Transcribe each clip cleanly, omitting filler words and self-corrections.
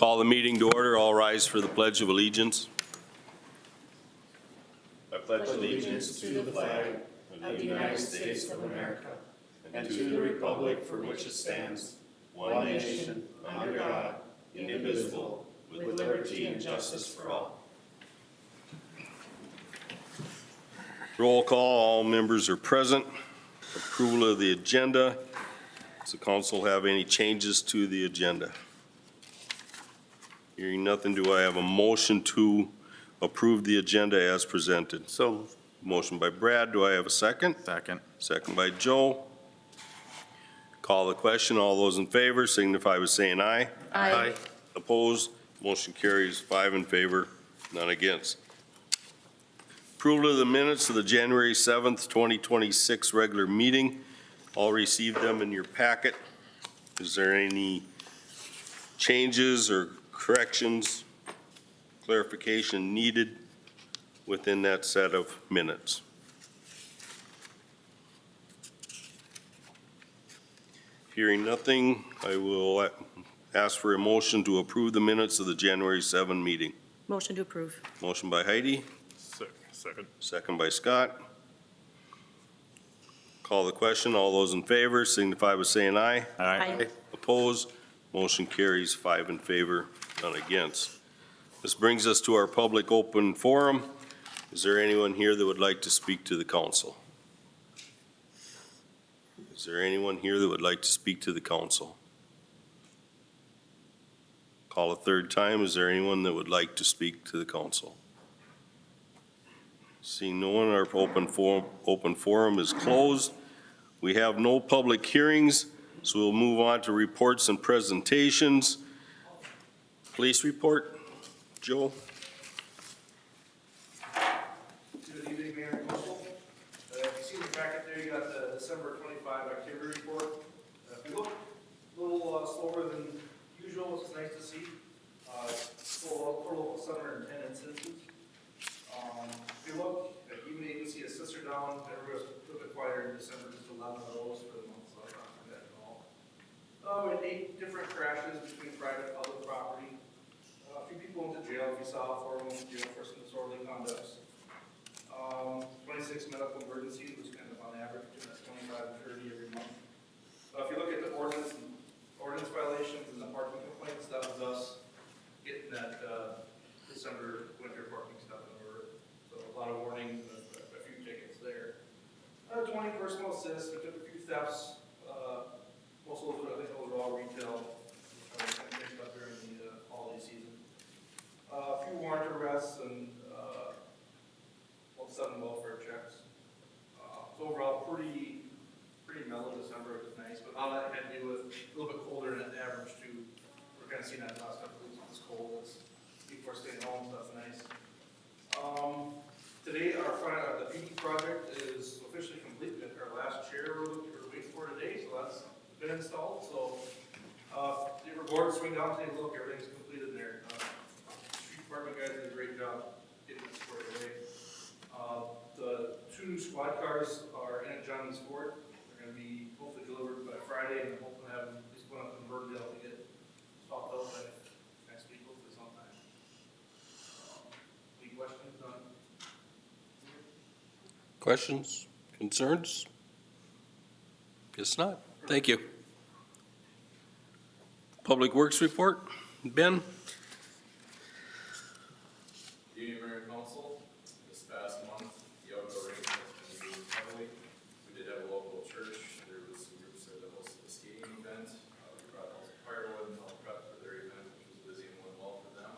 Call the meeting to order. All rise for the Pledge of Allegiance. I pledge allegiance to the flag of the United States of America and to the republic for which it stands, one nation, under God, indivisible, with liberty and justice for all. Roll call. All members are present. Approval of the agenda. Does the council have any changes to the agenda? Hearing nothing, do I have a motion to approve the agenda as presented? So Motion by Brad. Do I have a second? second. Second by Joe. Call the question. All those in favor signify by saying aye. Aye. Opposed? Motion carries 5 in favor, none against. Approval of the minutes of the January 7th, 2026 regular meeting. All received them in your packet. Is there any changes or corrections, clarification needed within that set of minutes? Hearing nothing, I will ask for a motion to approve the minutes of the January 7 meeting. Motion to approve. Motion by Heidi, Second. second by Scott. Call the question. All those in favor signify by saying aye. Aye. Opposed? Motion carries 5 in favor, none against. This brings us to our public open forum. Is there anyone here that would like to speak to the council? Is there anyone here that would like to speak to the council? Call a third time. Is there anyone that would like to speak to the council? Seeing no one, our open forum is closed. We have no public hearings, so we'll move on to reports and presentations. Police report, Joe. Good evening, Mayor and Council. If you see in the packet there, you got the December 25 activity report. If you look a little slower than usual, which is nice to see. Total of 710 instances. If you look, you may even see a sister down. Everybody was a little bit quieter in December, just 11 of those for the month, so I'm not doing that at all. We had 8 different crashes between private and public property. A few people went to jail. If you saw 4 went to jail for some disorderly conduct. 26 medical emergencies, which kind of on average between 25 and 30 every month. If you look at the ordinance violations and the parking complaints, that was us getting that December winter parking stuff in order. So a lot of warnings and a few tickets there. 20 personal assists. We took a few thefts. Most of those, I think those were all retail. Kind of picked up during the holiday season. A few warrant arrests and 7 welfare checks. So overall, pretty mellow December. It was nice, but all that had to do with a little bit colder than average too. We're kind of seeing that last couple of weeks. It's cold. People are staying home, so that's nice. Today, the PD project is officially complete. Our last chair we're waiting for today, so that's been installed. So the board swing down and take a look. Everything's completed there. Street department guys did a great job getting it squared away. The 2 new squad cars are in at Johnny's Ford. They're going to be hopefully delivered by Friday, and hopefully have them just going up in Burndale to get swapped out by next week, hopefully sometime. Any questions on? Questions, concerns? Guess not. Thank you. Public Works report, Ben? Good evening, Mayor and Council. This past month, the outdoor rink has been used heavily. We did have a local church. There was some groups there that hosted a skating event. We brought out some firewood and helped prep for their event, which was busy and went well for them.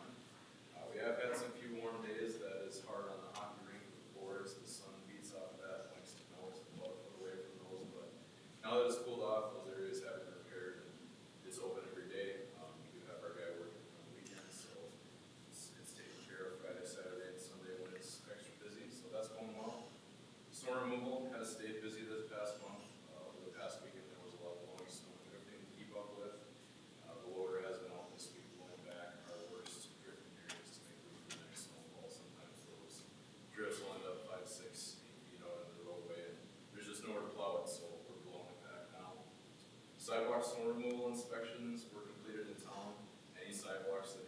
We have had some few warm days. That is hard on the hockey rink with the boards. The sun beats off of that, likes to snow, so we'll put away from those. But now that it's cooled off, those areas have been repaired and it's open every day. We do have our guy working on the weekends, so it's taken care of Friday, Saturday, and Sunday when it's extra busy. So that's going well. Snow removal has stayed busy this past month. Over the past weekend, there was a lot of blowing snow and everything to keep up with. The loader has been out this week blowing back our worst drifting areas to make room for the next snowfall. Sometimes those drifts will end up 5, 6, 8 feet out into the roadway, and there's just nowhere to plow it, so we're blowing it back now. Sidewalk snow removal inspections were completed in town. Any sidewalks that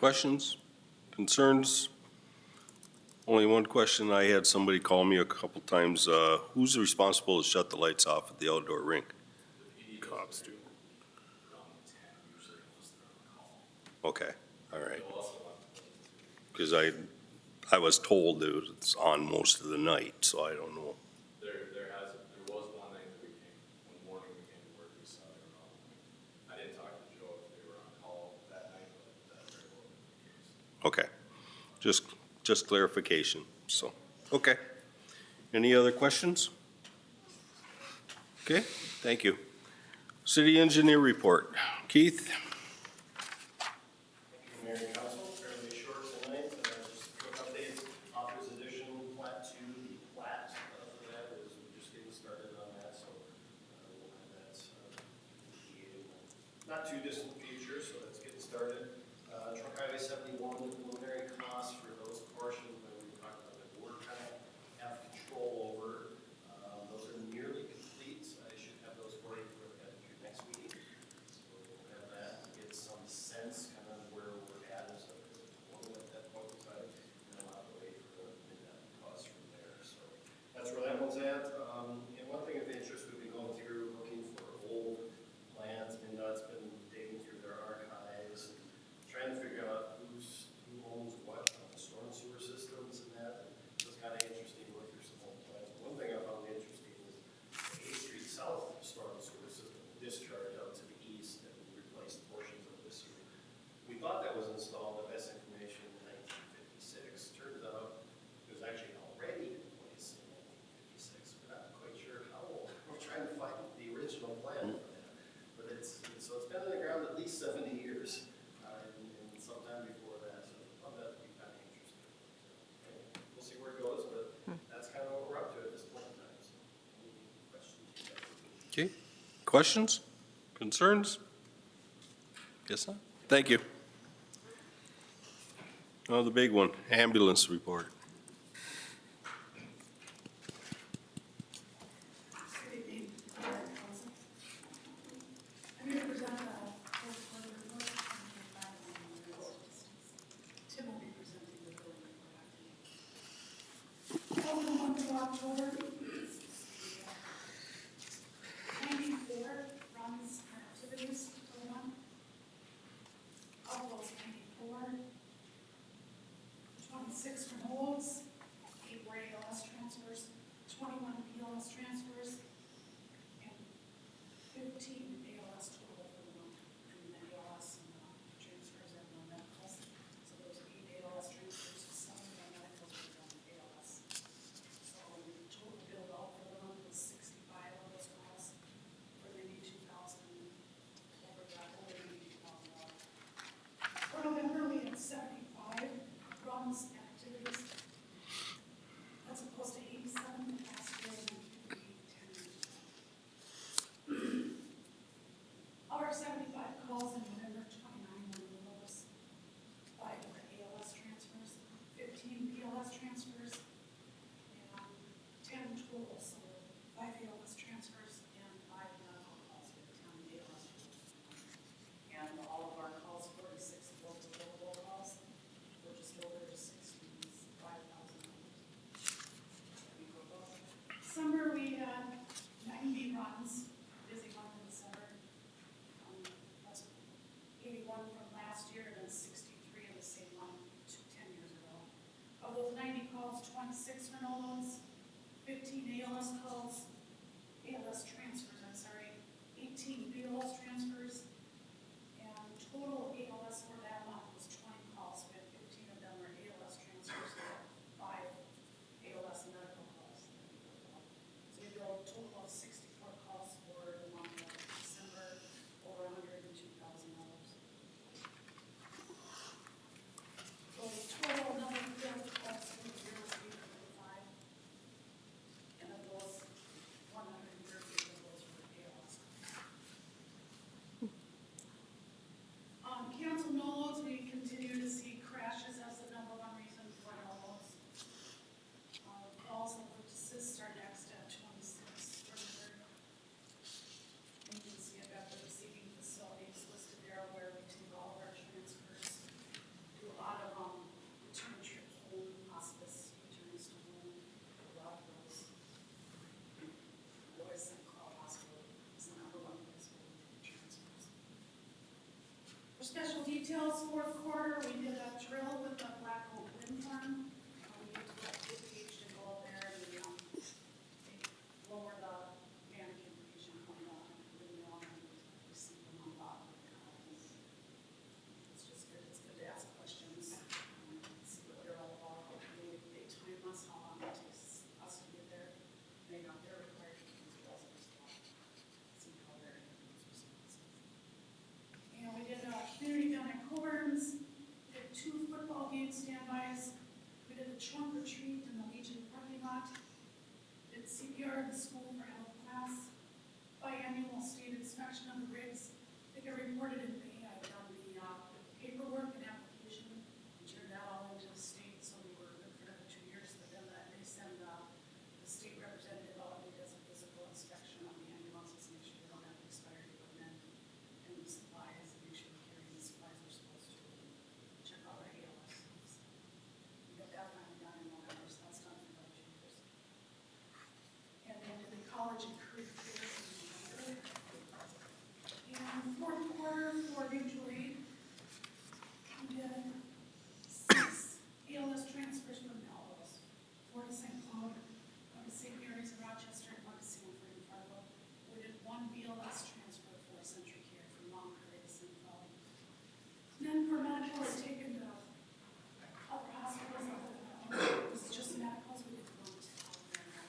Questions? Concerns? Only one question. I had somebody call me a couple times. Who's responsible to shut the lights off at the outdoor rink? Cops do. Around 10 usually unless they're on call. Okay, all right. They'll also Because I was told that it's on most of the night, so I don't know. there was one night that one morning we came to work, we saw they were on. I didn't talk to Joe if they were on call that night, but that very well could be the case. Okay, just clarification, so, okay. Any other questions? Okay, thank you. City engineer report. Keith? Mayor and council, fairly short tonight, just a quick update, Authors Edition Plat 2, the plat for that is, we're just getting started on that, so we'll have that in the not too distant future, so that's getting started. Truck Highway 71, the preliminary costs for those portions that we talked about that we're kind of have control over, those are nearly complete, so I should have those for you for your next meeting. So we'll have that, get some sense kind of where we're at as a total at that point in time, and then I'll have to wait for the midnight costs from there. So that's where that one's at. And one thing of interest, we've been going through looking for old plans. MnDOT's been digging through their archives, and trying to figure out who owns what on the storm sewer systems and that. And it was kind of interesting to look through some old plans. One thing I found interesting is the 8th Street South storm sewer system discharge out to the east and replaced portions of this sewer. We thought that was installed, but that's information in 1956. Turns out it was actually already in place in 1956. We're not quite sure how old. We're trying to find the original plan for that. But it's been in the ground at least 70 years, and sometime before that. So I thought that'd be kind of interesting. Anyway, we'll see where it goes, but that's kind of what we're up to at this point in time. So any questions? Okay, questions? Concerns? Guess not. Thank you. Now the big one, ambulance report. Good evening, Mayor and Council. I'm here to present the fourth quarter report on the environmental statistics. Tim will be presenting the building report after me. Over the month of October, 94 runs and activities for the month. Of those 94, 26 from holds, 8 were ALS transfers, 21 PLS transfers, and 15 ALS total for the month, between the ALS and the transfers and the medicals. So those 8 ALS transfers, 7 of the medicals were done ALS. So the total details, fourth quarter, we did a drill with the Black Oak Wind Farm. We get to that 50 to go out there and, they lower the mannequin patient from the windmill and receive them on top of the columns. It's just good, it's good to ask questions, see what they're all about. They time us how long it takes us to get there. They're required to use wells and stuff. See how their ambulance responses. And we did a community down at Coburn's, did 2 football game standbys. We did a trunk or treat in the Legion parking lot. Did CPR in the school for health class. Biannual state inspection of the rigs. I think I reported in May, I done the paperwork and application. We turned that all into the state, so we were good for another 2 years. But then they send the state representative out, and he does a physical inspection on the ambulances, make sure they don't have expired equipment and supplies, and make sure we're carrying the supplies we're supposed to, and check out our ALS. So we got that finally done in November, so that's done for about 2 years. And then did the college and career fair in November. And fourth quarter for mutual aid, we did 6 ALS transfers from Melrose, 4 to St. Cloud, 1 to St. Mary's in Rochester, and 1 to Sanford in Fargo. We did 1 BLS transfer for Century Care from Mount Prairie to St. Cloud. And then for medicals taken to other hospitals, it was just medicals, we did 1 to California.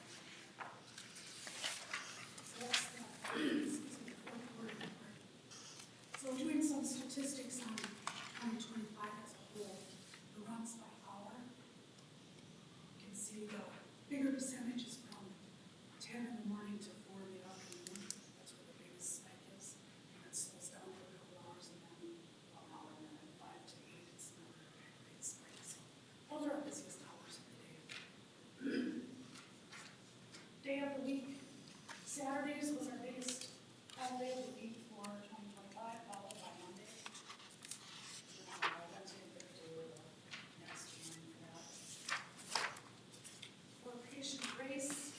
So that's the, excuse me, fourth quarter report. So doing some statistics on 2025 as a whole, the runs by hour. You can see the bigger percentages from 10 in the morning to 4 in the afternoon. That's where the biggest spike is. And it slows down for a couple hours and then 1 hour, and then at 5 to 8, it's another big spike. So those are our busiest hours of the day. Day of the week, Saturdays was our biggest holiday of the week for 2025, followed by Monday. Wednesday and Thursday were the next one for that. For patient race,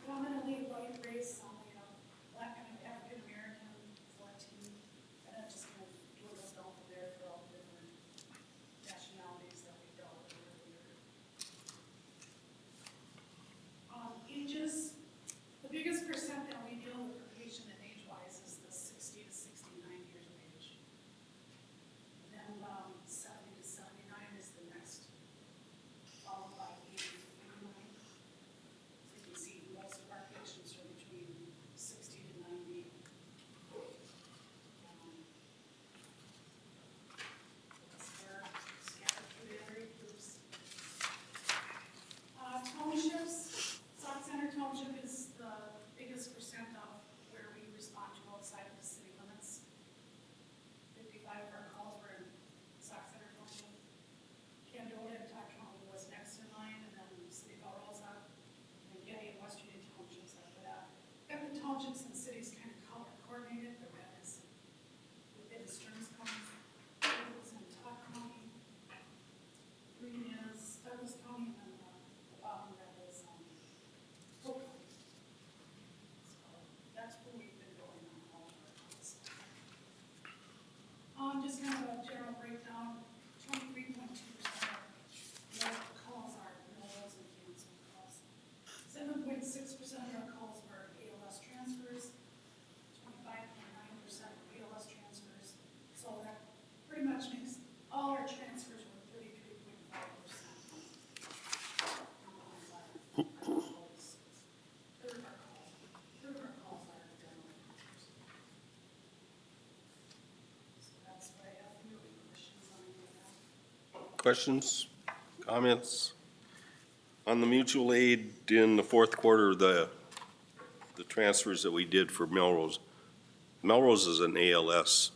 predominantly white race, we have Black and African American, 14, and that just kind of dwindles down from there for all the different nationalities that we dealt with earlier. Ages, the biggest percent that we deal with per patient and age-wise is the 60 to 69 years of age. And then 70 to 79 is the next, followed by 80 to 89. So you can see most of our patients are between 60 to 90. That's where scattered through the area groups. Townships, Sauk Center Township is the biggest percent of where we respond to outside of the city limits. 55 of our calls were in Sauk Center Township. Candota and Todd County was next in line, and then City of Rosa, and Getty and West Union Townships after that. Got the townships and cities kind of color coordinated. The red is within Stearns County, blue is in Todd County, green is Douglas County, and then the bottom red is Sauk County. So that's where we've been going on all of our calls. Just kind of a general breakdown, 23.2% of our calls are mills and cancer calls. 7.6% of our calls were ALS transfers, 25.9% were ALS transfers. So that pretty much makes all our transfers were 33.5%. Third of our calls are general transfers. So that's what I have for you. Any questions on any of that? Questions, comments? On the mutual aid in the fourth quarter, the transfers that we did for Melrose. Melrose is an ALS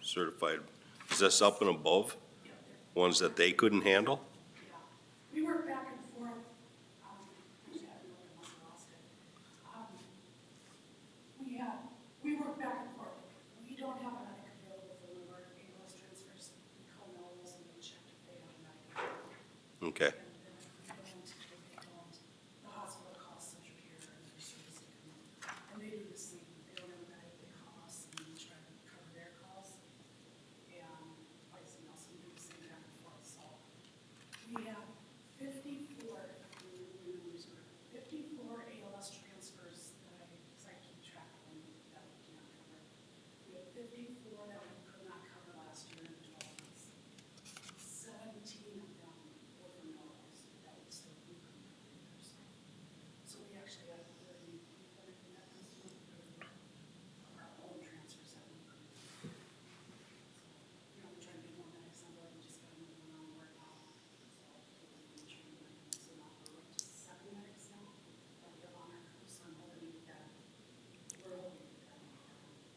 certified. Is this up and above Yeah, they're- ones that they couldn't handle? Yeah, we work back and forth. Actually, I don't know, I must have lost it. We work back and forth. We don't have a medic available for one of our ALS transfers. We call Melrose and we check if they have a medic available. Okay, And then if they don't, the hospital calls Century Care and their service to come in. And they do the same. They don't have a medic, they call us and we try to cover their calls. And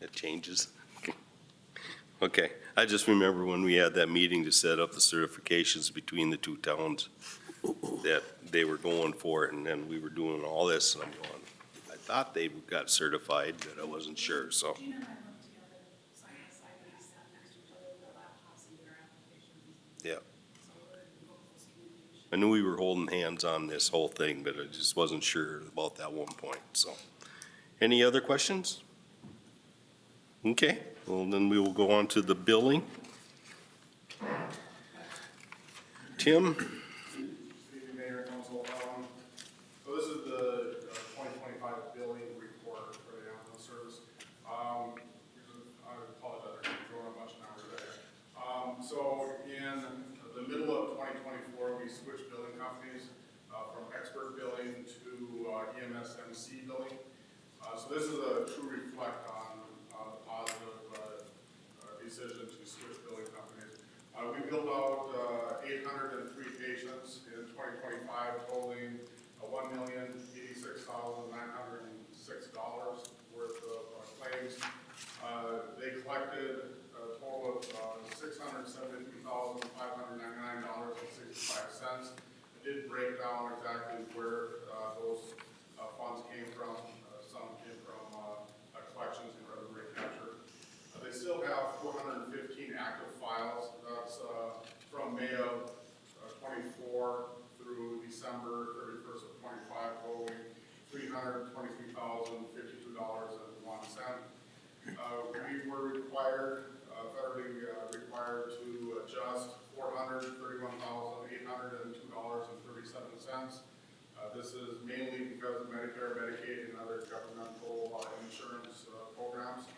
It changes. Okay, I just remember when we had that meeting to set up the certifications between the two towns, that they were going for it, and then we were doing all this, and I'm going, I thought they got certified, but I wasn't sure, so. Gina and I worked together side by side, and we sat next to each other with our laptops and did our applications. Yeah. So we're in real close communication. I knew we were holding hands on this whole thing, but I just wasn't sure about that one point, so. Any other questions? Okay, well, then we will go on to the billing. Tim? Good evening, Mayor and Council. So this is the 2025 billing report for the ambulance service. I apologize, I'm throwing a bunch of numbers there. So in the middle of 2024, we switched billing companies from expert billing to EMSMC billing. So this is a true reflect on the positive decision to switch billing companies. We billed out 803 patients in 2025, totaling $1,086,906 worth of claims. They collected a total of $672,599.65. I did break down exactly where those funds came from. Some came from collections and revenue rate capture. They still have 415 active files. That's from May of 24 through December 31st of 25, totaling $323,052.01. We were required, federally required to adjust $431,802.37. This is mainly because of Medicare, Medicaid, and other governmental insurance programs.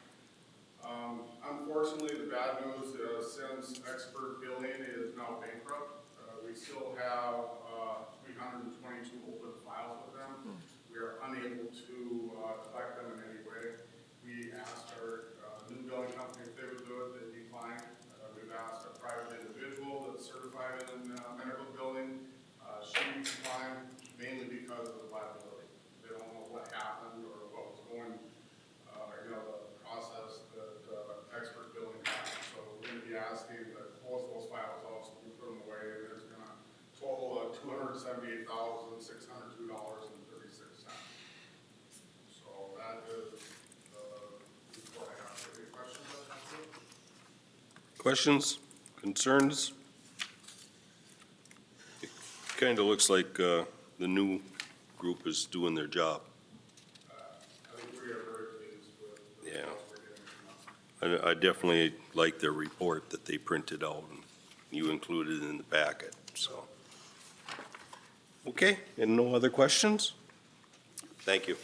Unfortunately, the bad news is since expert billing is now bankrupt, we still have 322 open files with them. We are unable to collect them in any way. We asked our new billing company if they would do it, they declined. We've asked a private individual that's certified in medical billing. She declined mainly because of the liability. They don't know what happened or what was going, the process that expert billing had. So we're going to be asking to close those files out so we can put them away. And it's going to total $278,602.36. So that is the report I have. Any questions? Questions, concerns? It kind of looks like the new group is doing their job. I think we are very pleased with the Yeah. results we're getting from them. I definitely like their report that they printed out and you included in the packet, so. Okay, and no other questions? Thank you.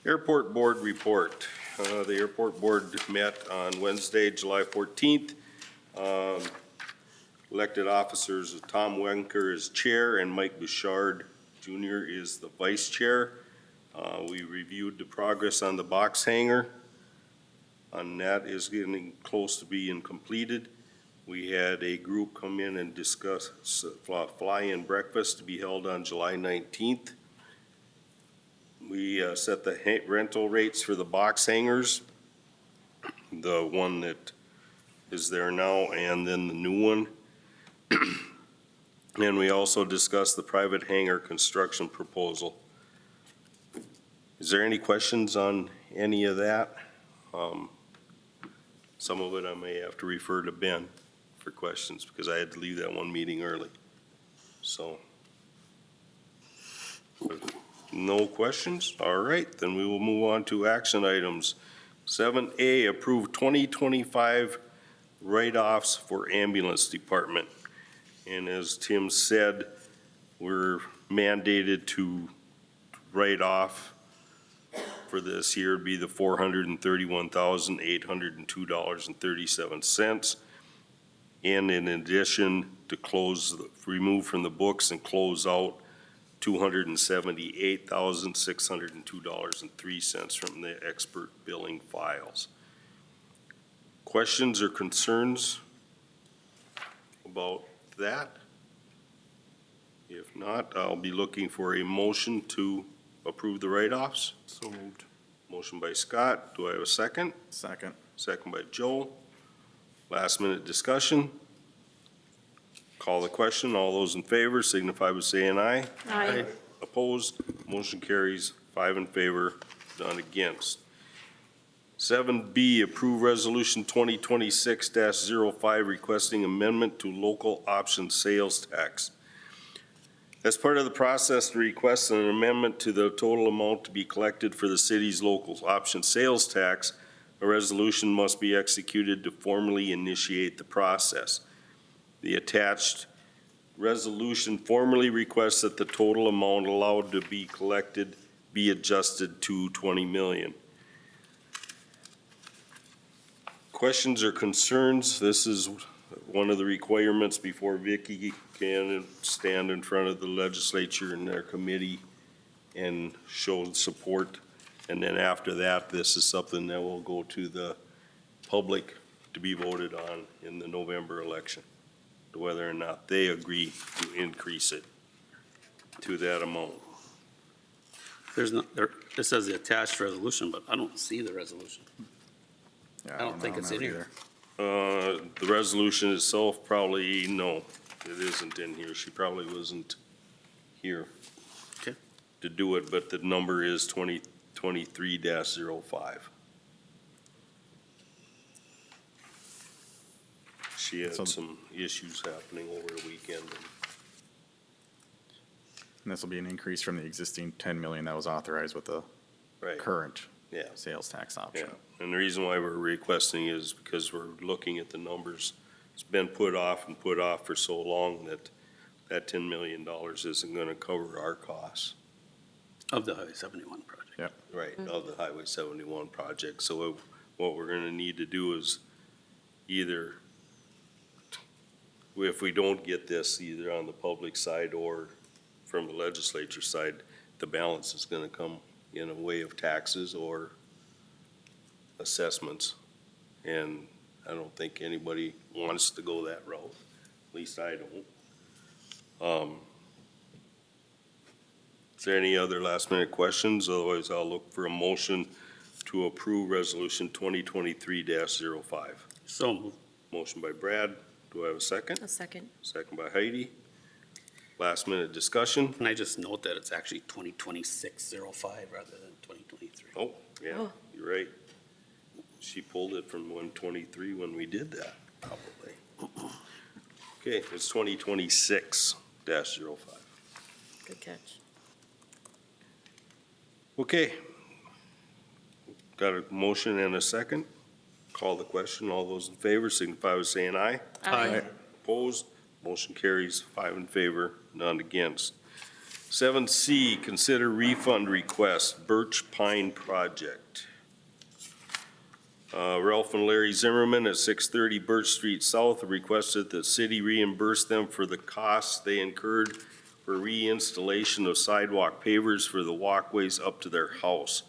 Airport Board report. The Airport Board met on Wednesday, July 14th. Elected officers, Tom Wenker is chair and Mike Bouchard Jr. is the vice chair. We reviewed the progress on the box hangar. And that is getting close to being completed. We had a group come in and discuss fly-in breakfast to be held on July 19th. We set the rental rates for the box hangars, the one that is there now and then the new one. And we also discussed the private hangar construction proposal. Is there any questions on any of that? Some of it I may have to refer to Ben for questions because I had to leave that one meeting early. So, no questions? All right, then we will move on to action items. 7A, approve 2025 write-offs for ambulance department. And as Tim said, we're mandated to write off for this year be the $431,802.37. And in addition, to remove from the books and close out $278,602.03 from the expert billing files. Questions or concerns about that? If not, I'll be looking for a motion to approve the write-offs. So moved. Motion by Scott. Do I have a second? Second. Second by Joe. Last minute discussion. Call the question. All those in favor signify by saying aye. Aye. Opposed? Motion carries 5 in favor, none against. 7B, approve resolution 2026-05 requesting amendment to local option sales tax. As part of the process to request an amendment to the total amount to be collected for the city's local option sales tax, a resolution must be executed to formally initiate the process. The attached resolution formally requests that the total amount allowed to be collected be adjusted to 20 million. Questions or concerns? This is one of the requirements before Vicky can stand in front of the legislature and their committee and show support. And then after that, this is something that will go to the public to be voted on in the November election, to whether or not they agree to increase it to that amount. There's no, there, it says the attached resolution, but I don't see the resolution. Yeah, I don't think it's in here. The resolution itself, probably, no, it isn't in here. She probably wasn't here Okay. to do it, but the number is 2023-05. She had So- some issues happening over the weekend. And this will be an increase from the existing 10 million that was authorized with the Right, current yeah. sales tax Yeah, option. and the reason why we're requesting is because we're looking at the numbers. It's been put off and put off for so long that that $10 million isn't gonna cover our costs. Of the Highway 71 project. Right, of the Highway 71 project. So what we're gonna need to do is either, if we don't get this, either on the public side or from the legislature side, the balance is gonna come in a way of taxes or assessments. And I don't think anybody wants to go that route, at least I don't. Is there any other last minute questions? Otherwise, I'll look for a motion to approve resolution 2023-05. So moved. Motion by Brad. Do I have a second? A second. Second by Heidi. Last minute discussion. Can I just note that it's actually 2026-05 rather than 2023? Oh, yeah, Oh. you're right. She pulled it from 123 when we did that, probably. Okay, it's 2026-05. Good catch. Okay. Got a motion and a second. Call the question. All those in favor signify by saying aye. Aye. Opposed? Motion carries 5 in favor, none against. 7C, consider refund request, Birch Pine Project. Ralph and Larry Zimmerman at 630 Birch Street South have requested that city reimburse them for the costs they incurred for reinstallation of sidewalk pavers for the walkways up to their house.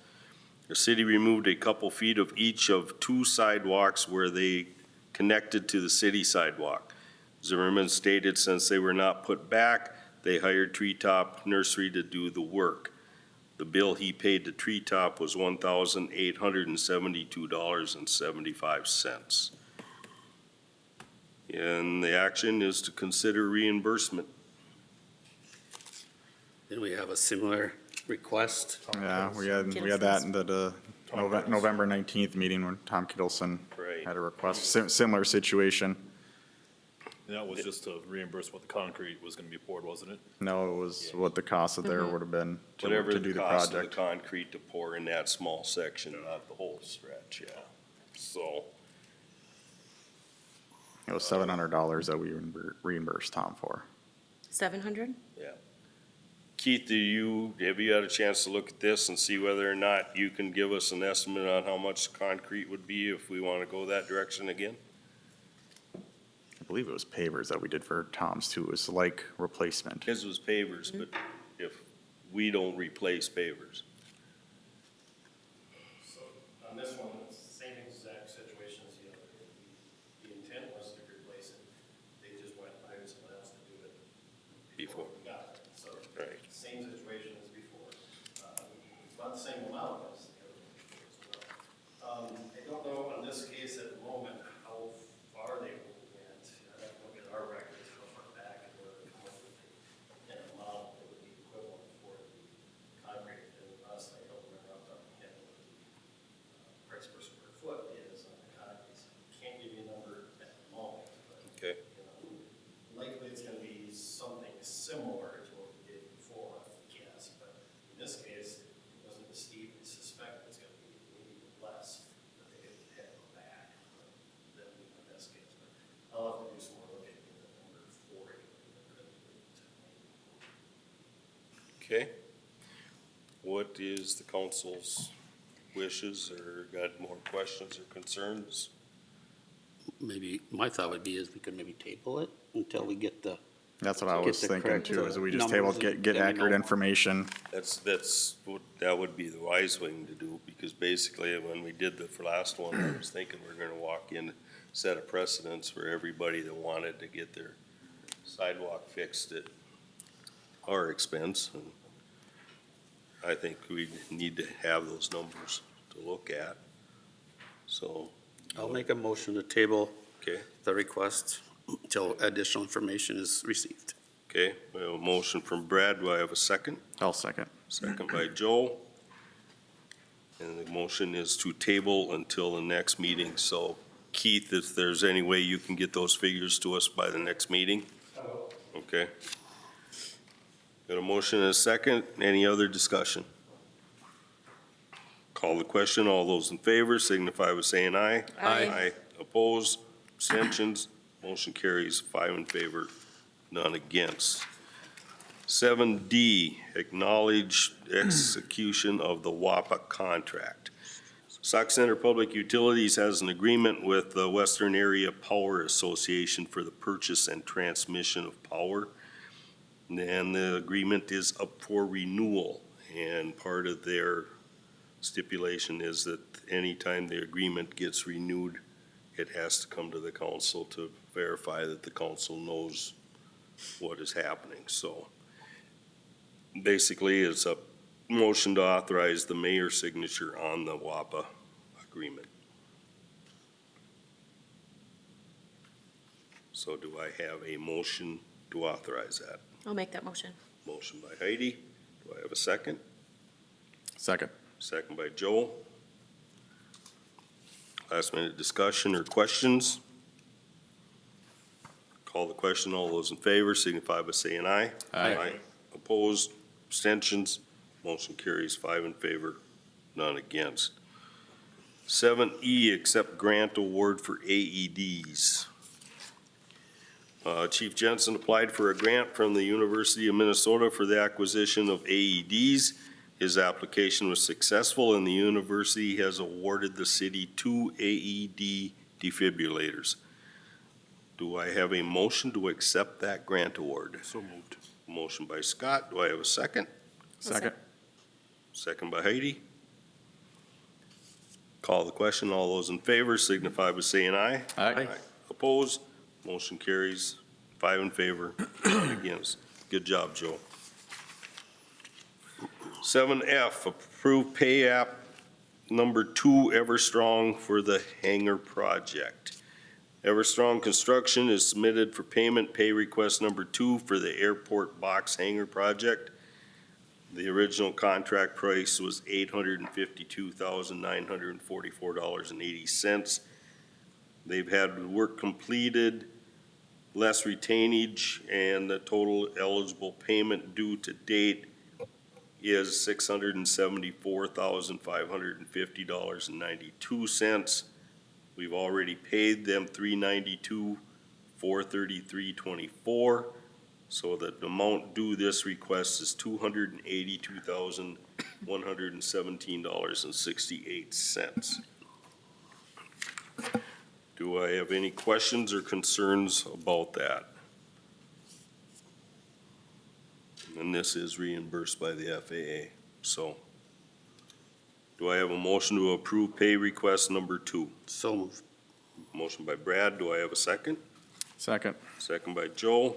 The city removed a couple feet of each of 2 sidewalks where they connected to the city sidewalk. Zimmerman stated since they were not put back, they hired Treetop Nursery to do the work. The bill he paid to Treetop was $1,872.75. And the action is to consider reimbursement. Then we have a similar request. Yeah, we had that in the November 19th meeting when Tom Kittleson Right. had a request, similar situation. And that was just to reimburse what the concrete was gonna be poured, wasn't it? No, it was what the cost of there would have been Whatever to do the the cost of the project. concrete to pour in that small section, not the whole stretch, yeah. So, It was $700 that we reimbursed Tom for. 700? Keith, have you had a chance to look at this and see whether or not you can give us an estimate on how much concrete would be if we want to go that direction again? I believe it was pavers that we did for Tom's too. It was like replacement. His was pavers, but if we don't replace pavers, So on this one, it's the same exact situation as the other. The intent was to replace it. They just went and hired someone else to do it. Before. We got it. So Right. same situation as before. It's about the same amount as the other one. Okay. What is the council's wishes, or got more questions or concerns? Maybe, my thought would be is we could maybe table it until we get the, That's what I Get was the thinking correct, too, is we just table, numbers and get let me accurate know. information. That would be the wise thing to do, because basically when we did the last one, I was thinking we're gonna walk in, set a precedence for everybody that wanted to get their sidewalk fixed at our expense. And I think we need to have those numbers to look at. So, I'll make a motion to table okay, the request until additional information is received. okay, we have a motion from Brad. Do I have a second? I'll second. Second by Joe. And the motion is to table until the next meeting. So Keith, if there's any way you can get those figures to us by the next meeting? Okay. Got a motion and a second. Any other discussion? Call the question. All those in favor signify by saying aye. Aye. Opposed, abstentions, motion carries 5 in favor, none against. 7D, acknowledge execution of the WAPA contract. Sauk Center Public Utilities has an agreement with the Western Area Power Association for the purchase and transmission of power. And the agreement is up for renewal, and part of their stipulation is that anytime the agreement gets renewed, it has to come to the council to verify that the council knows what is happening. So basically, it's a motion to authorize the mayor's signature on the WAPA agreement. So do I have a motion to authorize that? I'll make that motion. Motion by Heidi. Do I have a second? Second. Second by Joe. Last minute discussion or questions? Call the question. All those in favor signify by saying aye. Aye. Opposed, abstentions, motion carries 5 in favor, none against. 7E, accept grant award for AEDs. Chief Jensen applied for a grant from the University of Minnesota for the acquisition of AEDs. His application was successful, and the university has awarded the city 2 AED defibrillators. Do I have a motion to accept that grant award? So moved. Motion by Scott. Do I have a second? Second. Second by Heidi. Call the question. All those in favor signify by saying aye. Aye. Opposed? Motion carries 5 in favor, none against. Good job, Joe. 7F, approve pay app number 2 Everstrong for the hangar project. Everstrong Construction is submitted for payment pay request number 2 for the airport box hangar project. The original contract price was $852,944.80. They've had work completed, less retainage, and the total eligible payment due to date is $674,550.92. We've already paid them $392, $433.24. So the amount due this request is $282,117.68. Do I have any questions or concerns about that? And this is reimbursed by the FAA, so. Do I have a motion to approve pay request number 2? So moved. Motion by Brad, do I have a second? Second. Second by Joe.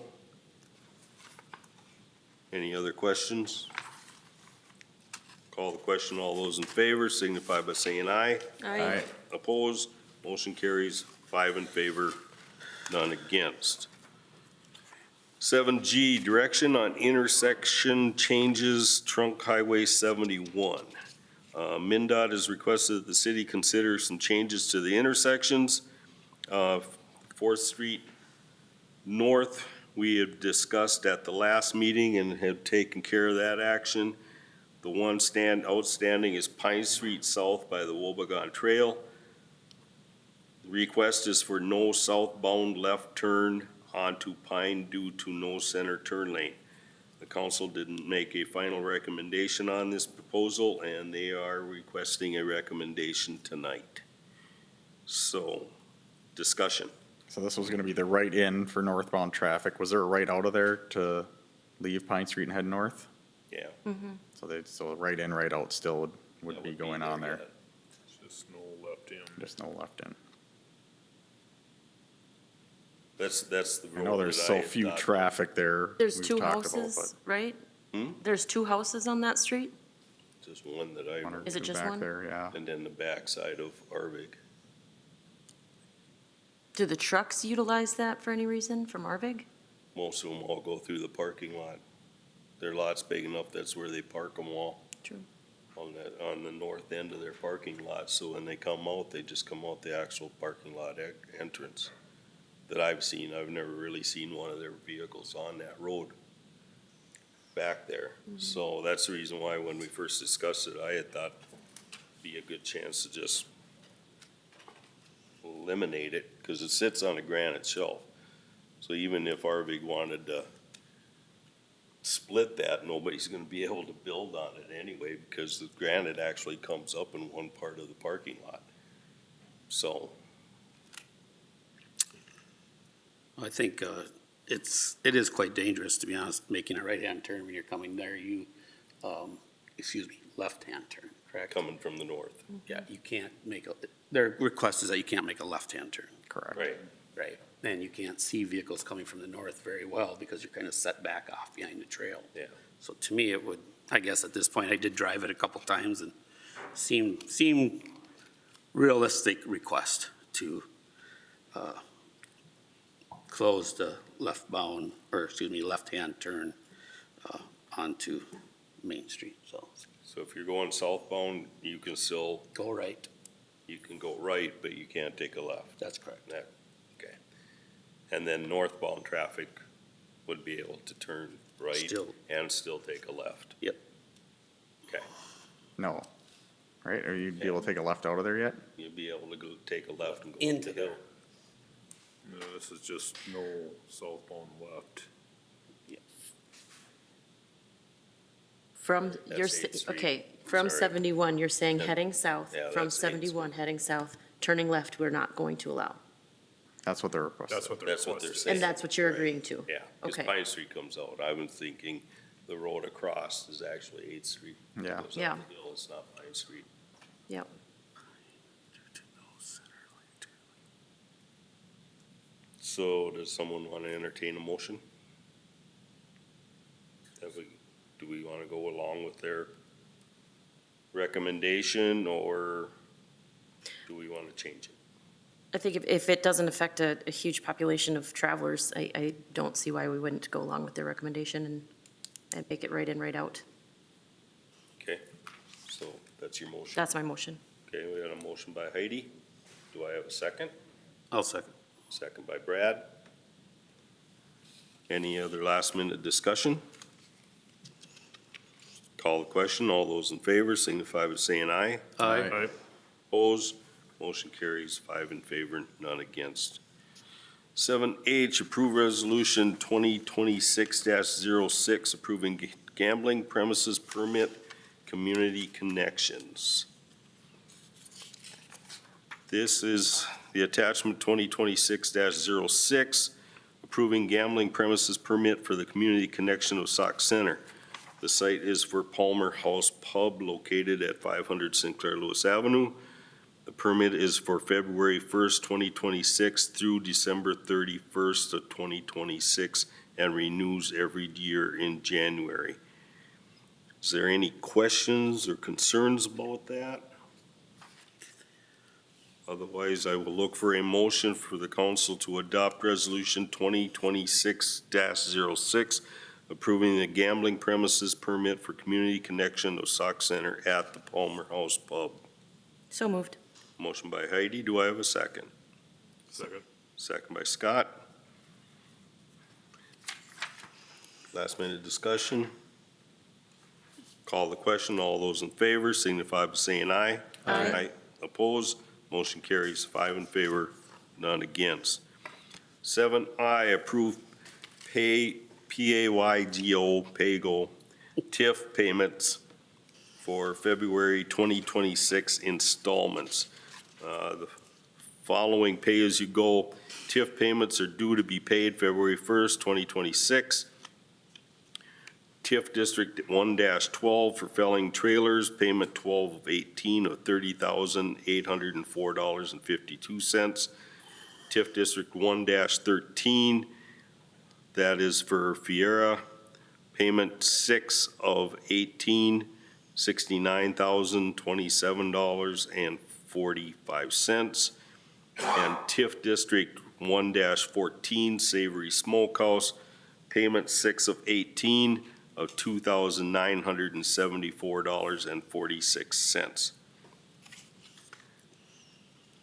Any other questions? Call the question. All those in favor signify by saying aye. Aye. Opposed? Motion carries 5 in favor, none against. 7G, direction on intersection changes, Trunk Highway 71. MnDOT has requested that the city consider some changes to the intersections. 4th Street North, we have discussed at the last meeting and have taken care of that action. The one outstanding is Pine Street South by the Wobegon Trail. The request is for no southbound left turn onto Pine due to no center turn lane. The council didn't make a final recommendation on this proposal, and they are requesting a recommendation tonight. So, discussion. So this was gonna be the right in for northbound traffic. Was there a right out of there to leave Pine Street and head north? Yeah. So right in, right out still that would be going on there, yet. Just no left in. just no left in. That's the road I know there's that so had few thought- There's traffic there. we've two talked about, houses, right? Hmm? There's two houses on that street? Just one that but one or I, Is it two just back one? there, yeah. and then the backside of Arvig. Do the trucks utilize that for any reason from Arvig? Most of them all go through the parking lot. Their lot's big enough, that's where they park them all. True. On the north end of their parking lot, so when they come out, they just come out the actual parking lot entrance that I've seen. I've never really seen one of their vehicles on that road back there. So that's the reason why when we first discussed it, I had thought it'd be a good chance to just eliminate it, because it sits on a granite shelf. So even if Arvig wanted to split that, nobody's gonna be able to build on it anyway, because the granite actually comes up in one part of the parking lot. So, I think it is quite dangerous, to be honest, making a right-hand turn when you're coming there. Left-hand turn, correct? coming from the north. Yeah, you can't make their request is that you can't make a left-hand turn. Correct. Right. And you can't see vehicles coming from the north very well because you're kind of set back off behind the trail. Yeah. So to me, it would, I guess at this point, I did drive it a couple times and seemed realistic request to close the left-hand turn onto Main Street. So if you're going southbound, you can still, Go right. you can go right, but you can't take a left. That's correct. Okay. And then northbound traffic would be able to turn right Still. and still take a left. Yep. Okay. No, right? Or you'd be able to take a left out of there yet? You'll be able to go take a left and go up Into the hill. No, this is just no southbound left. From, That's you're, 8th Street. okay, from Sorry. 71, you're saying Yeah. heading south. Yeah, From that's 8th 71 heading south, turning left, we're not going to allow. That's what they're requesting. That's what they're That's what they're requesting. saying. And that's what you're Right. agreeing to? Yeah, because Okay. Pine Street comes out. I was thinking the road across is actually 8th Street. It Yeah. goes Yeah. up the hill, it's not Pine Street. Yep. So does someone want to entertain a motion? Do we want to go along with their recommendation, or do we want to change it? I think if it doesn't affect a huge population of travelers, I don't see why we wouldn't go along with their recommendation and make it right in, right out. Okay, so that's your motion. That's my motion. Okay, we got a motion by Heidi. Do I have a second? I'll second. Second by Brad. Any other last minute discussion? Call the question. All those in favor signify by saying aye. Aye. Opposed? Motion carries 5 in favor, none against. 7H, approve resolution 2026-06, approving gambling premises permit, community connections. This is the attachment 2026-06, approving gambling premises permit for the community connection of Sauk Center. The site is for Palmer House Pub located at 500 Sinclair Lewis Avenue. The permit is for February 1st, 2026 through December 31st of 2026 and renews every year in January. Is there any questions or concerns about that? Otherwise, I will look for a motion for the council to adopt resolution 2026-06, approving the gambling premises permit for community connection of Sauk Center at the Palmer House Pub. So moved. Motion by Heidi. Do I have a second? Second. Second by Scott. Last minute discussion. Call the question. All those in favor signify by saying aye. Aye. Opposed? Motion carries 5 in favor, none against. 7I, approve pay PAYGO PAYGO TIF payments for February 2026 installments. The following pay-as-you-go TIF payments are due to be paid February 1st, 2026. TIF District 1-12 for felling trailers, payment 12 of 18 of $30,804.52. TIF District 1-13, that is for Fiera, payment 6 of 18, $69,027.45. And TIF District 1-14, Savory Smokehouse, payment 6 of 18 of $2,974.46.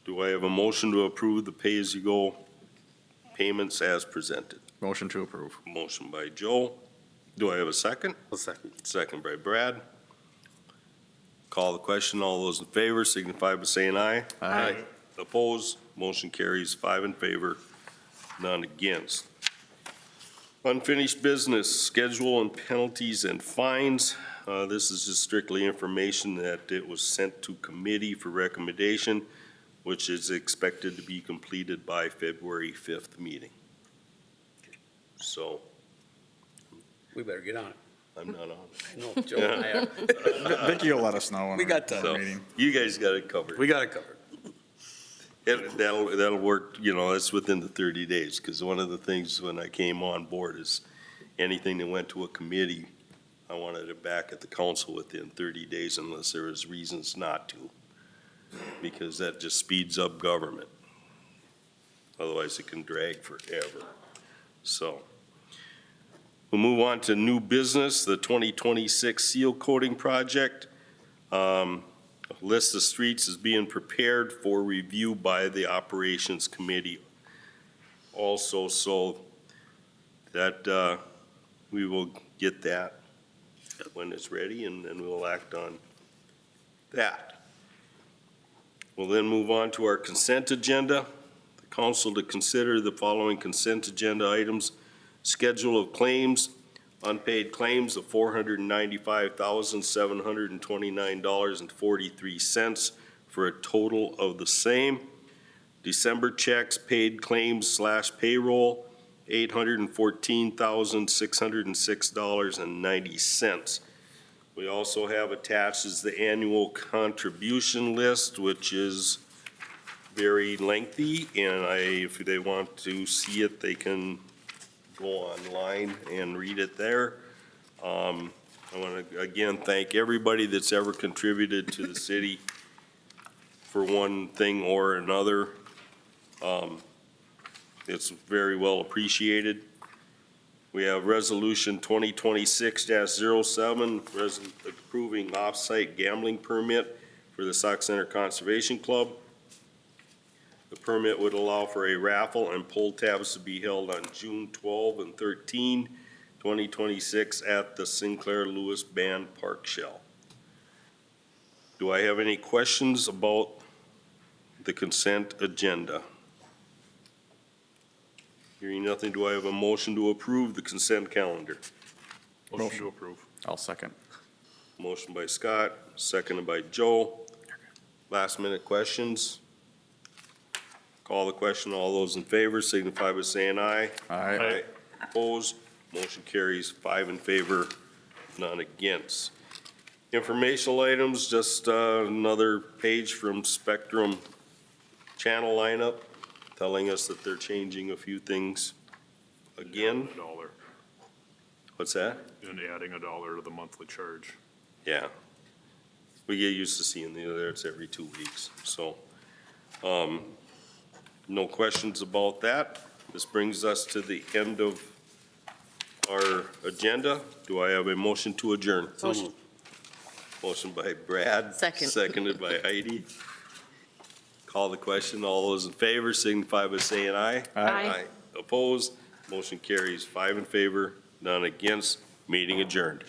Do I have a motion to approve the pay-as-you-go payments as presented? Motion to approve. Motion by Joe. Do I have a second? I'll second. Second by Brad. Call the question. All those in favor signify by saying aye. Aye. Opposed? Motion carries 5 in favor, none against. Unfinished business, schedule and penalties and fines. This is just strictly information that it was sent to committee for recommendation, which is expected to be completed by February 5th meeting. So We better get on it. I'm not on. I know, Joe and I are. Vicky will let us know when We we're got time. at the meeting. You guys got it covered. We got it covered. That'll work, you know, it's within the 30 days, because one of the things when I came on board is anything that went to a committee, I wanted it back at the council within 30 days unless there was reasons not to, because that just speeds up government. Otherwise, it can drag forever. So, we'll move on to new business, the 2026 seal coating project. A list of streets is being prepared for review by the Operations Committee also, so that we will get that when it's ready, and then we'll act on that. We'll then move on to our consent agenda. The council to consider the following consent agenda items: schedule of claims, unpaid claims of $495,729.43 for a total of the same. December checks, paid claims / payroll, $814,606.90. We also have attached is the annual contribution list, which is very lengthy, and if they want to see it, they can go online and read it there. I want to again thank everybody that's ever contributed to the city for one thing or another. It's very well appreciated. We have Resolution 2026-07, approving off-site gambling permit for the Sauk Center Conservation Club. The permit would allow for a raffle and pull tabs to be held on June 12 and 13, 2026 at the Sinclair Lewis Band Park Shell. Do I have any questions about the consent agenda? Hearing nothing, do I have a motion to approve the consent calendar? Motion to approve. I'll second. Motion by Scott, seconded by Joe. Last minute questions? Call the question. All those in favor signify by saying aye. Aye. Opposed? Motion carries 5 in favor, none against. Informational items, just another page from Spectrum channel lineup telling us that they're changing a few things again. $1. What's that? And adding $1 to the monthly charge. Yeah. We get used to seeing the other, it's every 2 weeks, so. No questions about that. This brings us to the end of our agenda. Do I have a motion to adjourn? Motion. Motion by Brad. Second. Seconded by Heidi. Call the question. All those in favor signify by saying aye. Aye. Opposed? Motion carries 5 in favor, none against. Meeting adjourned.